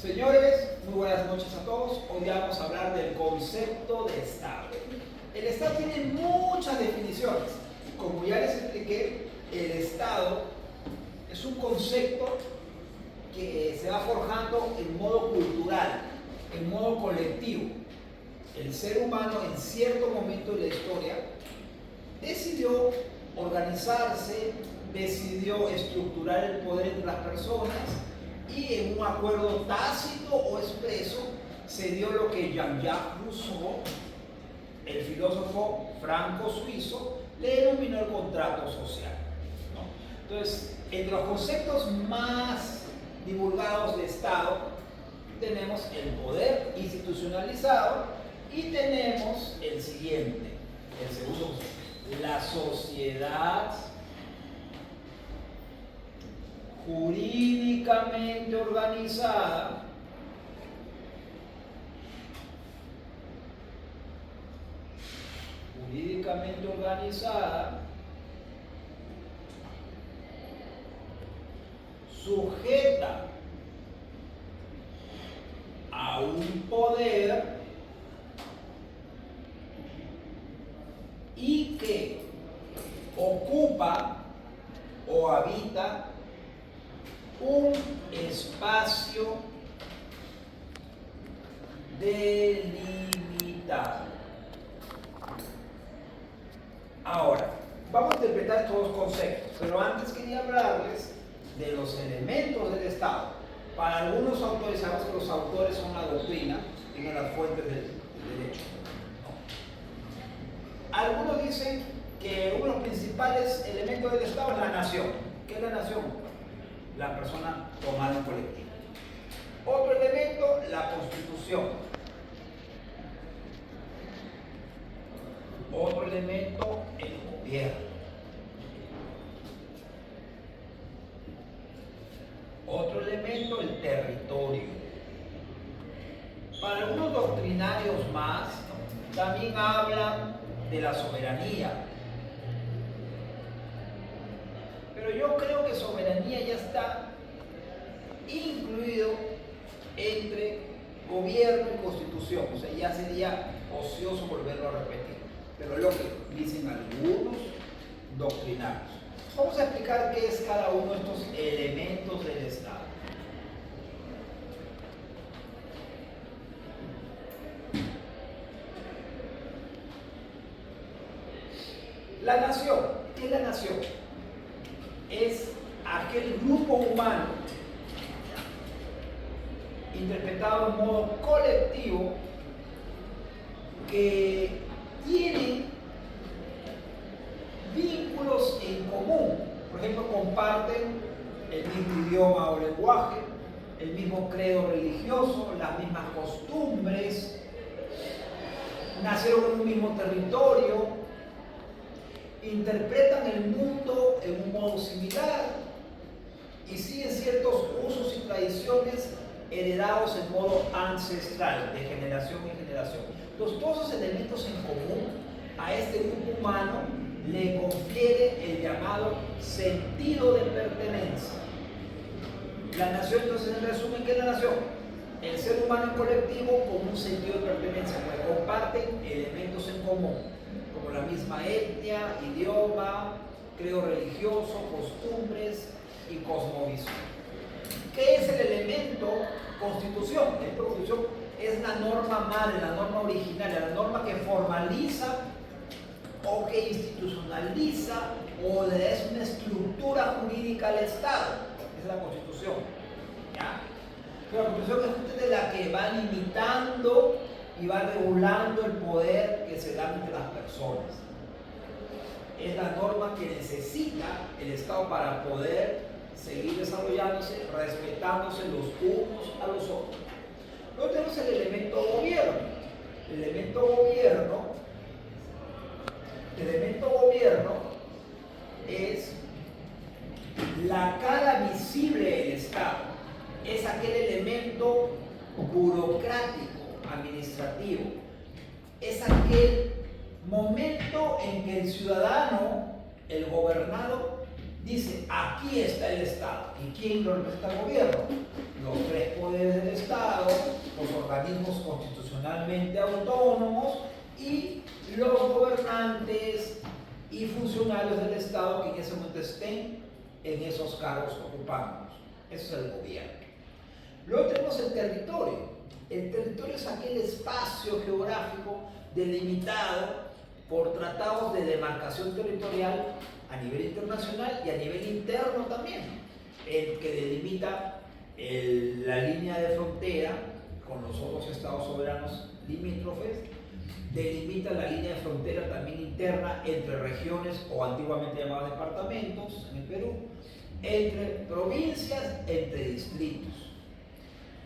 Señores, muy buenas noches a todos. Hoy vamos a hablar del concepto de Estado. El Estado tiene muchas definiciones. Como ya les expliqué, el Estado es un concepto que se va forjando en modo cultural, en modo colectivo. El ser humano en cierto momento de la historia decidió organizarse, decidió estructurar el poder entre las personas y en un acuerdo tácito o expreso se dio lo que Jean-Jacques Rousseau, el filósofo franco-suizo, le denominó el contrato social, ¿no? Entonces, entre los conceptos más divulgados de Estado tenemos el poder institucionalizado y tenemos el siguiente, el segundo concepto, la sociedad jurídicamente organizada sujeta a un poder y que ocupa o habita un espacio delimitado. Ahora, vamos a interpretar estos dos conceptos, pero antes quería hablarles de los elementos del Estado. Para algunos autores, sabemos que los autores son la doctrina, tienen las fuentes del derecho, ¿no? Algunos dicen que uno de los principales elementos del Estado es la nación. ¿Qué es la nación? La persona tomada en colectivo. Otro elemento, la Constitución. Otro elemento, el gobierno. Otro elemento, el territorio. Para algunos doctrinarios más, también hablan de la soberanía. Pero yo creo que soberanía ya está incluido entre gobierno y constitución. O sea, ya sería ocioso volverlo a repetir. Pero es lo que dicen algunos doctrinarios. Vamos a explicar qué es cada uno de estos elementos del Estado. La nación. ¿Qué es la nación? Es aquel grupo humano interpretado en modo colectivo que tiene vínculos en común. Por ejemplo, comparten el mismo idioma o lenguaje, el mismo credo religioso, las mismas costumbres, nacieron en un mismo territorio, interpretan el mundo en un modo similar y siguen ciertos usos y tradiciones heredados en modo ancestral, de generación en generación. Entonces, todos esos elementos en común a este grupo humano le confiere el llamado sentido de pertenencia. La nación, entonces, en resumen, ¿qué es la nación? El ser humano en colectivo con un sentido de pertenencia, porque comparten elementos en común, como la misma etnia, idioma, credo religioso, costumbres y cosmovisión. ¿Qué es el elemento constitución? La constitución es la norma madre, la norma originaria, la norma que formaliza o que institucionaliza o le da una estructura jurídica al Estado. Esa es la Constitución, ¿ya? Pero la Constitución es justamente la que va limitando y va regulando el poder que se da entre las personas. Es la norma que necesita el Estado para poder seguir desarrollándose, respetándose los unos a los otros. Luego tenemos el elemento gobierno. El elemento gobierno es la cara visible del Estado. Es aquel elemento burocrático, administrativo. Es aquel momento en que el ciudadano, el gobernado, dice, aquí está el Estado. ¿Y quién lo representa al gobierno? Los tres poderes del Estado. organismos constitucionalmente autónomos y los gobernantes y funcionarios del Estado que en ese momento estén en esos cargos ocupando. Eso es el gobierno. Luego tenemos el territorio. El territorio es aquel espacio geográfico delimitado por tratados de demarcación territorial a nivel internacional y a nivel interno también, el que delimita la línea de frontera con los otros estados soberanos limítrofes, delimita la línea de frontera también interna entre regiones o antiguamente llamados departamentos en el Perú, entre provincias, entre distritos.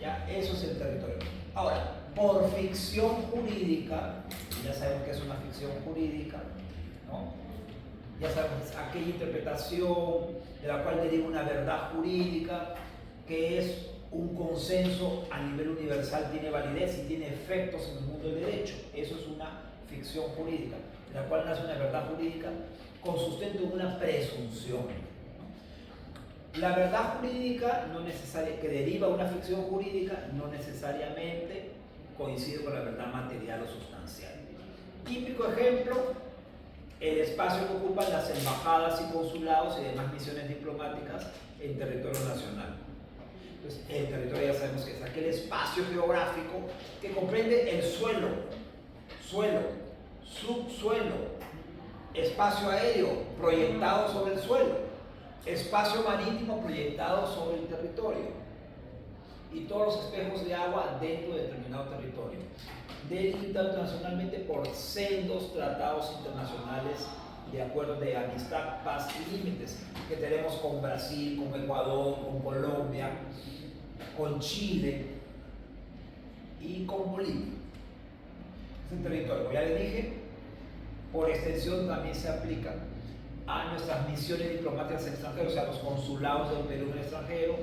¿Ya? Eso es el territorio. Ahora, por ficción jurídica, ya sabemos que es una ficción jurídica, ¿no? Ya sabemos aquella interpretación de la cual deriva una verdad jurídica, que es un consenso a nivel universal, tiene validez y tiene efectos en el mundo del derecho. Eso es una ficción jurídica, de la cual nace una verdad jurídica con sustento en una presunción. La verdad jurídica no que deriva de una ficción jurídica no necesariamente coincide con la verdad material o sustancial. Típico ejemplo, el espacio que ocupan las embajadas y consulados y demás misiones diplomáticas en territorio nacional. Entonces, el territorio ya sabemos que es aquel espacio geográfico que comprende el suelo, subsuelo, espacio aéreo proyectado sobre el suelo, espacio marítimo proyectado sobre el territorio y todos los espejos de agua dentro de determinado territorio, delimitado internacionalmente por sendos tratados internacionales de acuerdos de amistad, paz y límites que tenemos con Brasil, con Ecuador, con Colombia, con Chile y con Bolivia. Es un territorio, como ya les dije, por extensión también se aplica a nuestras misiones diplomáticas extranjeras, o sea, los consulados del Perú en el extranjero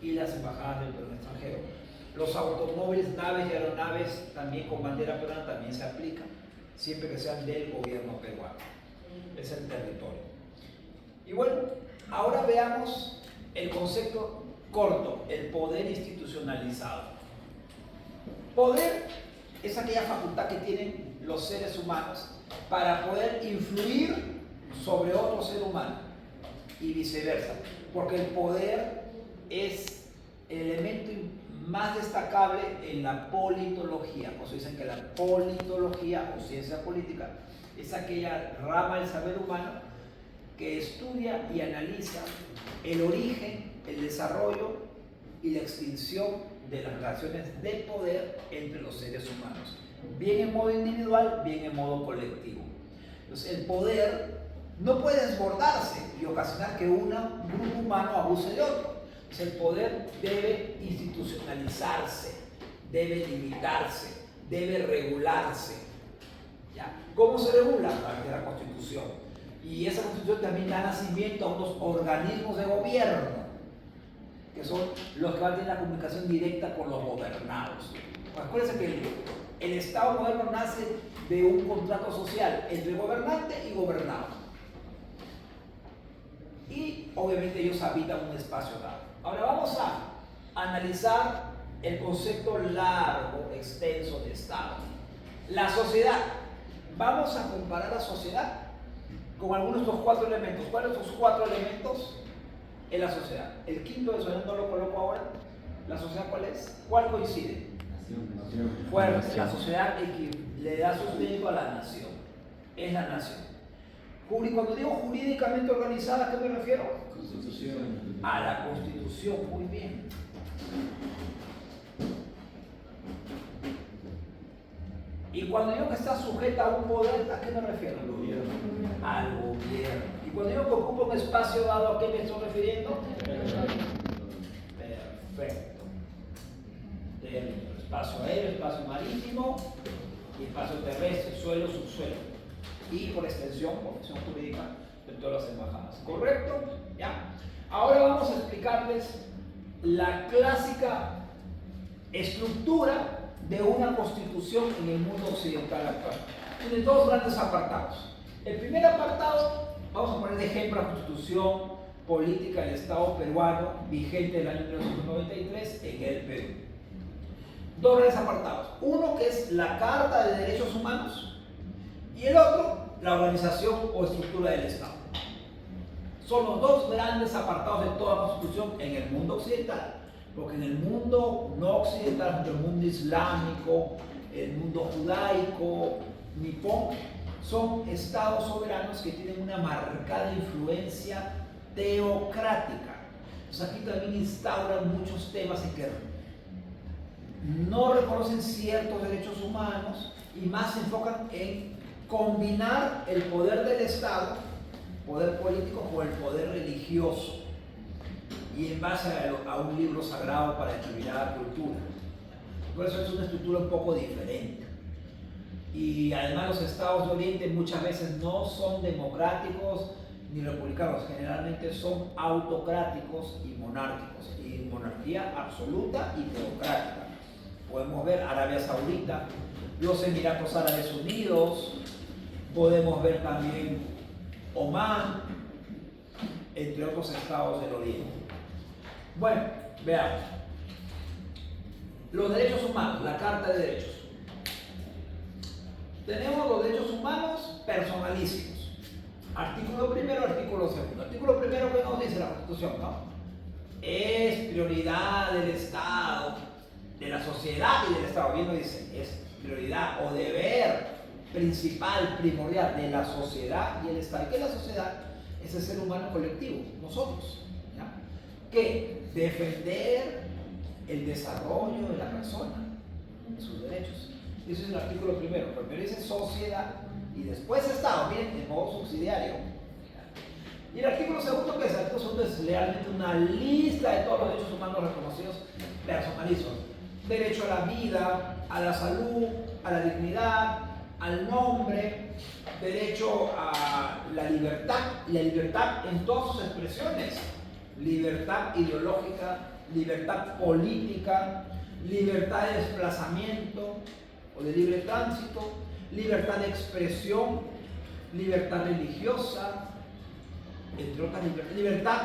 y las embajadas del Perú en el extranjero. Los automóviles, naves y aeronaves también con bandera peruana también se aplican, siempre que sean del gobierno peruano. Es el territorio. Y bueno, ahora veamos el concepto corto, el poder institucionalizado. Poder es aquella facultad que tienen los seres humanos para poder influir sobre otro ser humano y viceversa, porque el poder es el elemento más destacable en la politología. Por eso dicen que la politología o ciencia política es aquella rama del saber humano que estudia y analiza el origen, el desarrollo y la extinción de las relaciones de poder entre los seres humanos, bien en modo individual, bien en modo colectivo. Entonces, el poder no puede desbordarse y ocasionar que un grupo humano abuse de otro. Entonces, el poder debe institucionalizarse, debe limitarse, debe regularse. ¿Ya? ¿Cómo se regula? A través de la Constitución. Y esa Constitución también da nacimiento a unos organismos de gobierno, que son los que van a tener la comunicación directa con los gobernados. Acuérdense que el Estado moderno nace de un contrato social entre gobernante y gobernado. Y obviamente ellos habitan un espacio dado. Ahora vamos a analizar el concepto largo, extenso de Estado. La sociedad. Vamos a comparar la sociedad con algunos de estos cuatro elementos. ¿Cuáles son estos cuatro elementos en la sociedad? El quinto de sociedad no lo coloco ahora. ¿La sociedad cuál es? ¿Cuál coincide? Fuerte. La sociedad le da sustento a la nación. Es la nación. Cuando digo jurídicamente organizada, ¿a qué me refiero? Constitución. A la Constitución, muy bien. Y cuando digo que está sujeta a un poder, ¿a qué me refiero? Al gobierno. Al gobierno. Y cuando digo que ocupa un espacio dado, ¿a qué me estoy refiriendo? Perfecto. Espacio aéreo, espacio marítimo y espacio terrestre, suelo, subsuelo. Y por extensión, jurídica de todas las embajadas. ¿Correcto? ¿Ya? Ahora vamos a explicarles la clásica estructura de una constitución en el mundo occidental actual. Tiene dos grandes apartados. El primer apartado, vamos a poner de ejemplo la Constitución Política del Estado peruano vigente del año 1993 en el Perú. dos grandes apartados. Uno que es la Carta de Derechos Humanos y el otro, la organización o estructura del Estado. Son los dos grandes apartados de toda constitución en el mundo occidental. Porque en el mundo no occidental, el mundo islámico, el mundo judaico, nipón, son estados soberanos que tienen una marcada influencia teocrática. Entonces aquí también instauran muchos temas en que no reconocen ciertos derechos humanos y más se enfocan en combinar el poder del Estado, poder político, con el poder religioso y en base a un libro sagrado para determinada cultura. Por eso es una estructura un poco diferente. Y además los estados de Oriente muchas veces no son democráticos ni republicanos, generalmente son autocráticos y monárquicos, y monarquía absoluta y teocrática. Podemos ver Arabia Saudita, los Emiratos Árabes Unidos, podemos ver también Omán, entre otros estados del Oriente. Bueno, veamos. Los derechos humanos, la Carta de Derechos. Tenemos los derechos humanos personalísimos. Artículo primero, artículo segundo. Artículo primero, ¿qué nos dice la Constitución? ¿No? Es prioridad del Estado, de la sociedad y del Estado. Bien lo dice, es prioridad o deber principal, primordial de la sociedad y el Estado. ¿Y qué es la sociedad? Es el ser humano colectivo, nosotros. ¿Ya? Que defender el desarrollo de la persona, de sus derechos. Ese es el artículo primero. Primero dice sociedad y después Estado, miren, de modo subsidiario. Y el artículo segundo, ¿qué es? El artículo segundo es realmente una lista de todos los derechos humanos reconocidos personalísimos. Derecho a la vida, a la salud, a la dignidad, al nombre, derecho a la libertad en todas sus expresiones, libertad ideológica, libertad política, libertad de desplazamiento o de libre tránsito, libertad de expresión, libertad religiosa, entre otras libertad,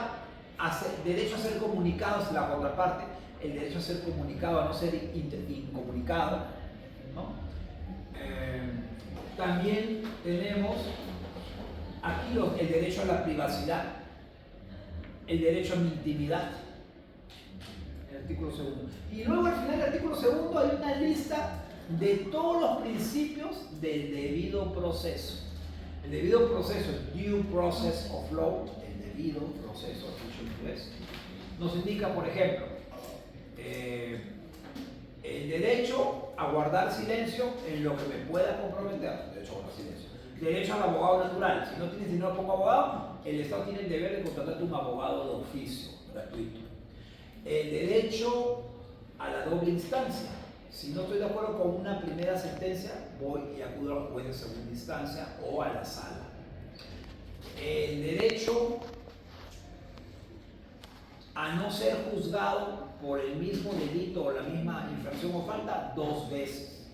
derecho a ser comunicado es la contraparte, el derecho a ser comunicado, a no ser incomunicado, ¿no? También tenemos aquí el derecho a la privacidad, el derecho a mi intimidad, el artículo segundo. Y luego al final del artículo segundo hay una lista de todos los principios del debido proceso. El debido proceso, due process of law, el debido proceso, nos indica, por ejemplo, el derecho a guardar silencio en lo que me pueda comprometer, derecho a guardar silencio. Derecho al abogado natural, si no tienes dinero como abogado, el Estado tiene el deber de contratarte un abogado de oficio, gratuito. El derecho a la doble instancia. Si no estoy de acuerdo con una primera sentencia, voy y acudo al juez de segunda instancia o a la sala. El derecho a no ser juzgado por el mismo delito o la misma infracción o falta dos veces.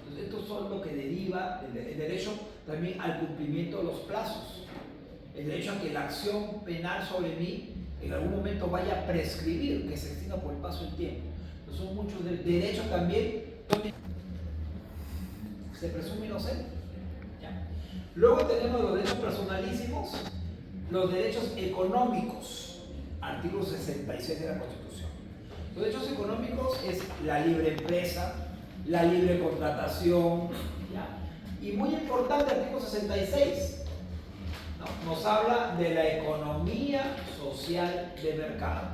Entonces, estos son lo que deriva el derecho también al cumplimiento de los plazos. El derecho a que la acción penal sobre mí en algún momento vaya a prescribir, que se extinga por el paso del tiempo. Entonces, son muchos derechos también. Se presume inocente. ¿Ya? Luego tenemos los derechos personalísimos, los derechos económicos. Artículo 66 de la Constitución. Los derechos económicos es la libre empresa, la libre contratación, ¿ya? Y muy importante, artículo 66, ¿no? Nos habla de la economía social de mercado.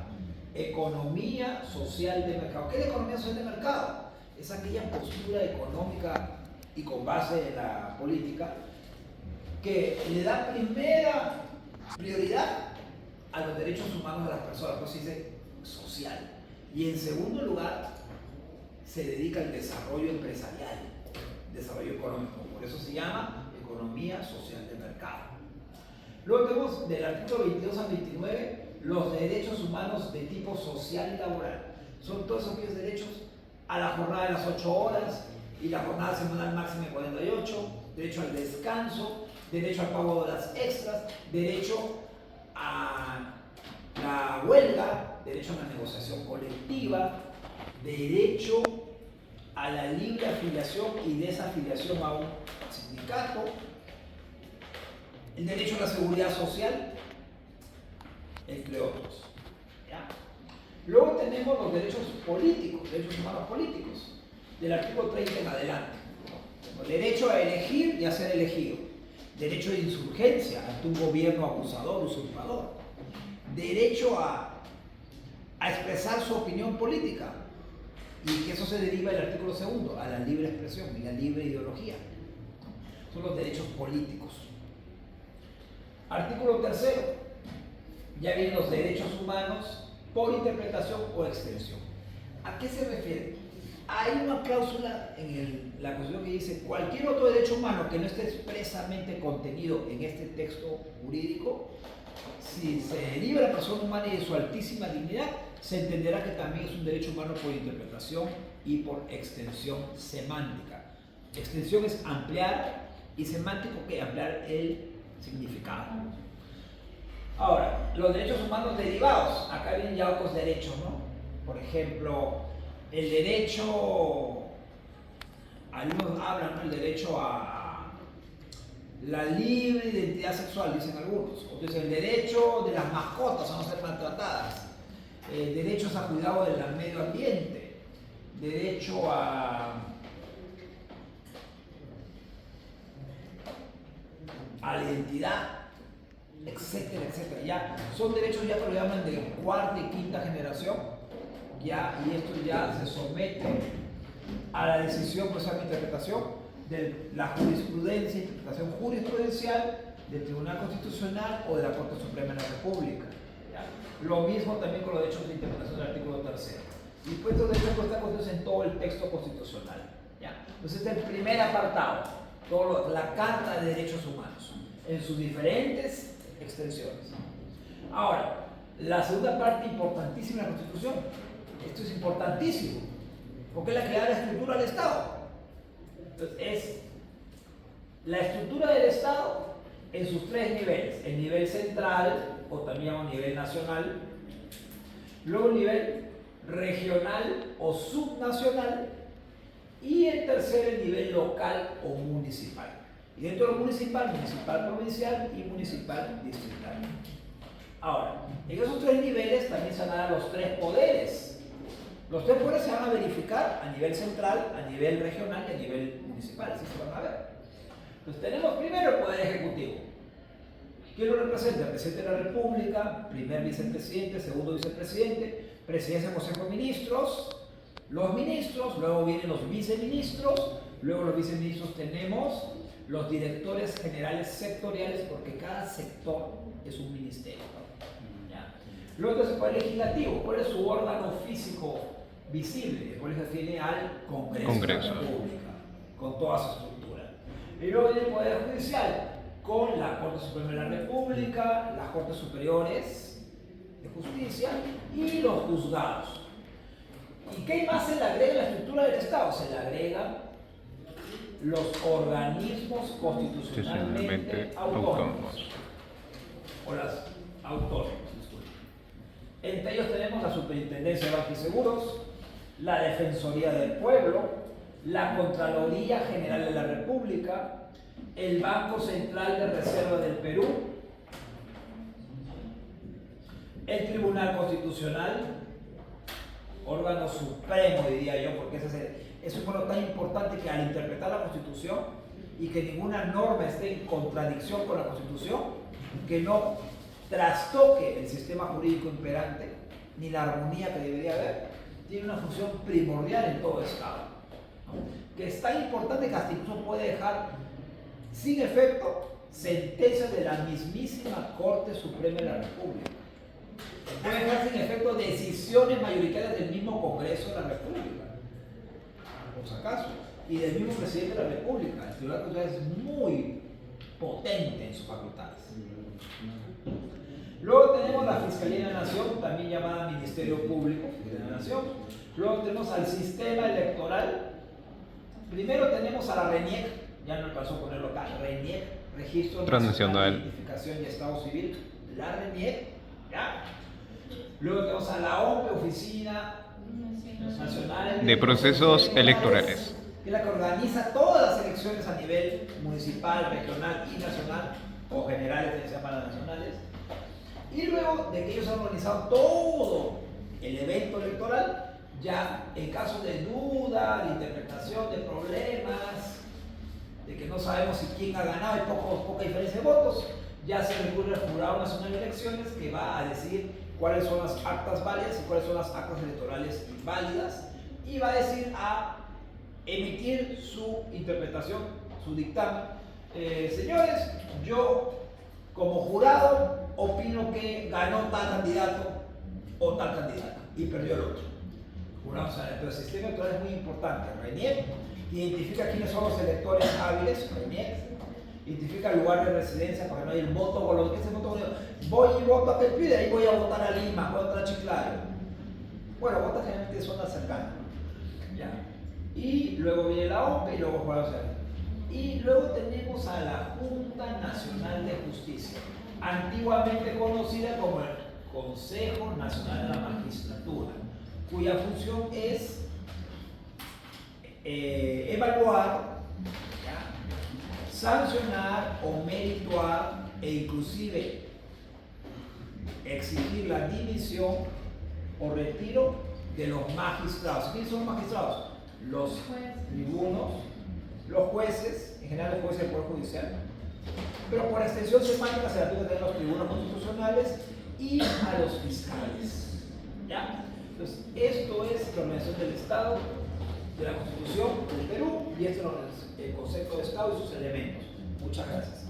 Economía social de mercado. ¿Qué es la economía social de mercado? Es aquella postura económica y con base en la política que le da primera prioridad a los derechos humanos de las personas, pues se dice social. Y en segundo lugar, se dedica al desarrollo empresarial, desarrollo económico. Por eso se llama economía social de mercado. Luego tenemos del artículo 22 al 29 los derechos humanos de tipo social y laboral. Son todos aquellos derechos a la jornada de las 8 horas y la jornada semanal máxima de 48, derecho al descanso, derecho al pago de horas extras, derecho a la huelga, derecho a la negociación colectiva, derecho a la libre afiliación y desafiliación a un sindicato, el derecho a la seguridad social, entre otros. ¿Ya? Luego tenemos los derechos políticos, derechos humanos políticos, del artículo 30 en adelante. El derecho a elegir y a ser elegido, derecho de insurgencia ante un gobierno abusador, usurpador, derecho a expresar su opinión política, y que eso se deriva del artículo 2, a la libre expresión y la libre ideología. Son los derechos políticos. Artículo 3, ya vienen los derechos humanos por interpretación o extensión. ¿A qué se refiere? Hay una cláusula en la Constitución que dice cualquier otro derecho humano que no esté expresamente contenido en este texto jurídico, si se deriva de la persona humana y de su altísima dignidad, se entenderá que también es un derecho humano por interpretación y por extensión semántica. Extensión es ampliar y semántico que ampliar el significado. Ahora, los derechos humanos derivados, acá vienen ya otros derechos, ¿no? Por ejemplo, el derecho, algunos hablan, ¿no? El derecho a la libre identidad sexual, dicen algunos. Otros dicen el derecho de las mascotas a no ser maltratadas, derechos a cuidado del medio ambiente, derecho a la identidad, etcétera, etcétera. Ya son derechos ya que lo llaman de cuarta y quinta generación, ya, y esto ya se somete a la decisión, pues a la interpretación de la jurisprudencia, interpretación jurisprudencial del Tribunal Constitucional o de la Corte Suprema de la República. ¿Ya? Lo mismo también con los derechos de interpretación del artículo 3. Y pues estos derechos están contenidos en todo el texto constitucional. ¿Ya? Entonces este es el primer apartado, la Carta de Derechos Humanos, en sus diferentes extensiones. Ahora, la segunda parte importantísima de la Constitución, esto es importantísimo, porque es la que da la estructura del Estado. Entonces, es la estructura del Estado en sus tres niveles: el nivel central, o también a nivel nacional, luego el nivel regional o subnacional, y el tercero el nivel local o municipal. Y dentro de lo municipal, municipal provincial y municipal distrital. Ahora, en esos tres niveles también se van a dar los tres poderes. Los tres poderes se van a verificar a nivel central, a nivel regional y a nivel municipal, así se van a ver. Entonces tenemos primero el Poder Ejecutivo. ¿Quién lo representa? El Presidente de la República, primer vicepresidente, segundo vicepresidente, presidencia del Consejo de Ministros, los ministros, luego vienen los viceministros, luego los viceministros tenemos los directores generales sectoriales, porque cada sector es un ministerio. ¿Ya? Luego está el Poder Legislativo. ¿Cuál es su órgano físico visible? El Poder Legislativo tiene al Congreso de la República, con toda su estructura. Y luego viene el Poder Judicial, con la Corte Suprema de la República, las Cortes Superiores de Justicia y los juzgados. ¿Y qué más se le agrega a la estructura del Estado? Se le agregan los organismos constitucionalmente autónomos. O las autónomas, disculpen. Entre ellos tenemos la Superintendencia de Bancos y Seguros, la Defensoría del Pueblo, la Contraloría General de la República, el Banco Central de Reserva del Perú, el Tribunal Constitucional, órgano supremo, diría yo, porque es un órgano tan importante que al interpretar la Constitución y que ninguna norma esté en contradicción con la Constitución, que no trastoque el sistema jurídico imperante, ni la armonía que debería haber, tiene una función primordial en todo Estado, ¿no? Que es tan importante que hasta incluso puede dejar sin efecto sentencias de la mismísima Corte Suprema de la República. Puede dejar sin efecto decisiones mayoritarias del mismo Congreso de la República, por si acaso, y del mismo Presidente de la República. El Tribunal Constitucional es muy potente en sus facultades. Luego tenemos la Fiscalía de la Nación, también llamada Ministerio Público de la Nación. Luego tenemos al sistema electoral. Primero tenemos a la RENIEC, ya no alcanzó a ponerlo acá, RENIEC, Registro Nacional de Identificación y Estado Civil, la RENIEC, ¿ya? Luego tenemos a la OMPE, Oficina Nacional de procesos electorales. Que es la que organiza todas las elecciones a nivel municipal, regional y nacional, o generales que se llaman las nacionales. Y luego de que ellos han organizado todo el evento electoral, ya en caso de duda, de interpretación, de problemas, de que no sabemos si quién ha ganado y poca diferencia de votos, ya se recurre al Jurado Nacional de Elecciones, que va a decidir cuáles son las actas válidas y cuáles son las actas electorales inválidas, y va a decir a emitir su interpretación, su dictamen. Señores, yo como jurado opino que ganó tal candidato o tal candidata y perdió el otro. Jurado, pero el sistema electoral es muy importante. RENIEC identifica quiénes son los electores hábiles, RENIEC identifica el lugar de residencia para que no haya el voto voluntario. ¿Qué es el voto voluntario? Voy y voto a Pepí, de ahí voy a votar a Lima, voy a votar a Chiclayo. Bueno, votas generalmente de zonas cercanas. ¿Ya? Y luego viene la OPE y luego Jurado Nacional. Y luego tenemos a la Junta Nacional de Justicia, antiguamente conocida como el Consejo Nacional de la Magistratura, cuya función es evaluar, ¿ya?, sancionar o merituar e inclusive exigir la dimisión o retiro de los magistrados. ¿Quiénes son los magistrados? Los tribunos, los jueces, en general los jueces del Poder Judicial, pero por extensión semántica se aplica también a los tribunos constitucionales y a los fiscales. ¿Ya? Entonces, esto es la organización del Estado, de la Constitución del Perú, y esto es el concepto de Estado y sus elementos. Muchas gracias.